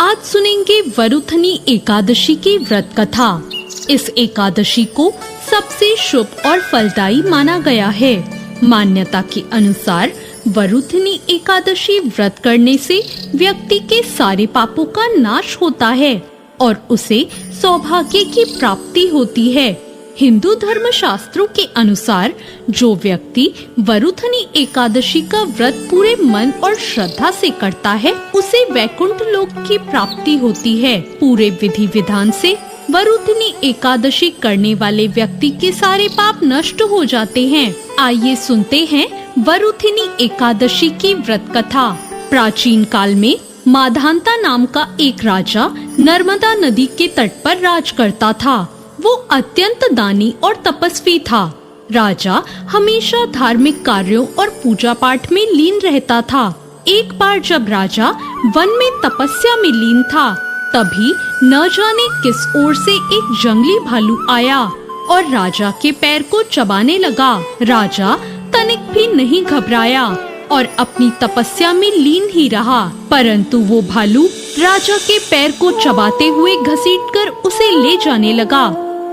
आज सुनेंगे वरुथनी एकादशी की व्रत कथा। इस एकादशी को सबसे शुभ और फलदायी माना गया है। मान्यता के अनुसार वरुथनी एकादशी व्रत करने से व्यक्ति के सारे पापों का नाश होता है और उसे सौभाग्य की प्राप्ति होती है। हिंदू धर्म शास्त्रों के अनुसार जो व्यक्ति वरुथनी एकादशी का व्रत पूरे मन और श्रद्धा से करता है उसे वैकुंठ लोक की प्राप्ति होती है। पूरे विधि विधान से वरुथनी एकादशी करने वाले व्यक्ति के सारे पाप नष्ट हो जाते हैं। आइए सुनते हैं वरुथनी एकादशी की व्रत कथा। प्राचीन काल में माधांता नाम का एक राजा नर्मदा नदी के तट पर राज करता था। वो अत्यंत दानी और तपस्वी था। राजा हमेशा धार्मिक कार्यों और पूजा पाठ में लीन रहता था। एक बार जब राजा वन में तपस्या में लीन था, तभी न जाने किस ओर से एक जंगली भालू आया और राजा के पैर को चबाने लगा। राजा तनिक भी नहीं घबराया और अपनी तपस्या में लीन ही रहा, परंतु वो भालू राजा के पैर को चबाते हुए घसीटकर उसे ले जाने लगा।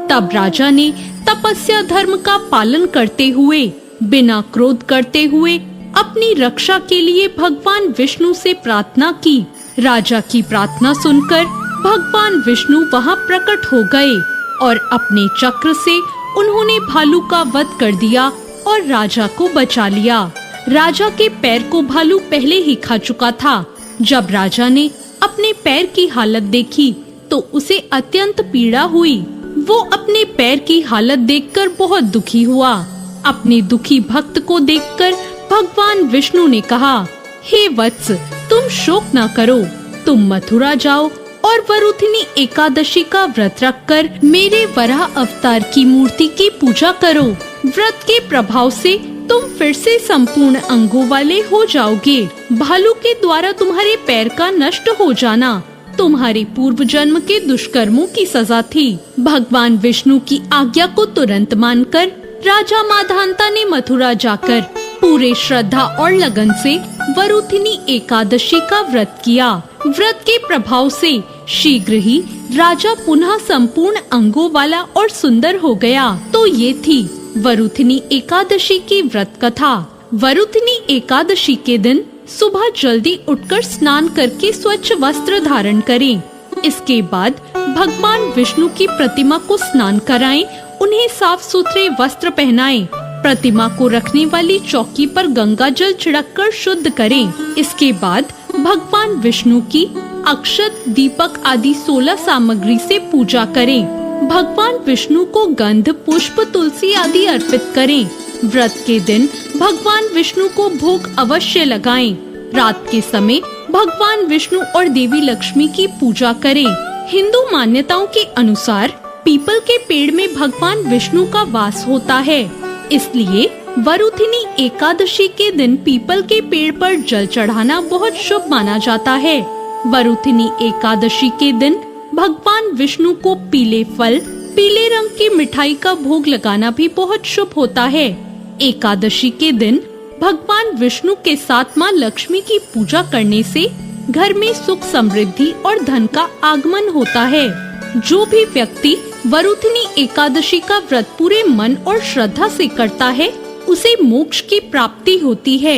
तब राजा ने तपस्या धर्म का पालन करते हुए बिना क्रोध करते हुए अपनी रक्षा के लिए भगवान विष्णु से प्रार्थना की। राजा की प्रार्थना सुनकर भगवान विष्णु वहां प्रकट हो गए और अपने चक्र से उन्होंने भालू का वध कर दिया और राजा को बचा लिया। राजा के पैर को भालू पहले ही खा चुका था। जब राजा ने अपने पैर की हालत देखी तो उसे अत्यंत पीड़ा हुई। वो अपने पैर की हालत देखकर बहुत दुखी हुआ। अपने दुखी भक्त को देखकर भगवान विष्णु ने कहा, हे वत्स, तुम शोक न करो, तुम मथुरा जाओ और वरुथनी एकादशी का व्रत रखकर मेरे वराह अवतार की मूर्ति की पूजा करो। व्रत के प्रभाव से तुम फिर से संपूर्ण अंगों वाले हो जाओगे। भालू के द्वारा तुम्हारे पैर का नष्ट हो जाना तुम्हारे पूर्व जन्म के दुष्कर्मों की सजा थी। भगवान विष्णु की आज्ञा को तुरंत मानकर राजा माधांता ने मथुरा जाकर पूरे श्रद्धा और लगन से वरुथनी एकादशी का व्रत किया। व्रत के प्रभाव से शीघ्र ही राजा पुनः संपूर्ण अंगों वाला और सुंदर हो गया। तो ये थी वरुथनी एकादशी की व्रत कथा। वरुथनी एकादशी के दिन सुबह जल्दी उठकर स्नान करके स्वच्छ वस्त्र धारण करें। इसके बाद भगवान विष्णु की प्रतिमा को स्नान कराएं, उन्हें साफ सुथरे वस्त्र पहनाएं। प्रतिमा को रखने वाली चौकी पर गंगा जल छिड़ककर शुद्ध करें। इसके बाद भगवान विष्णु की अक्षत, दीपक आदि 16 सामग्री से पूजा करें। भगवान विष्णु को गंध, पुष्प, तुलसी आदि अर्पित करें। व्रत के दिन भगवान विष्णु को भोग अवश्य लगाएं। रात के समय भगवान विष्णु और देवी लक्ष्मी की पूजा करें। हिंदू मान्यताओं के अनुसार पीपल के पेड़ में भगवान विष्णु का वास होता है, इसलिए वरुथनी एकादशी के दिन पीपल के पेड़ पर जल चढ़ाना बहुत शुभ माना जाता है। वरुथनी एकादशी के दिन भगवान विष्णु को पीले फल, पीले रंग की मिठाई का भोग लगाना भी बहुत शुभ होता है। एकादशी के दिन भगवान विष्णु के साथ माँ लक्ष्मी की पूजा करने से घर में सुख, समृद्धि और धन का आगमन होता है। जो भी व्यक्ति वरुथनी एकादशी का व्रत पूरे मन और श्रद्धा से करता है उसे मोक्ष की प्राप्ति होती है।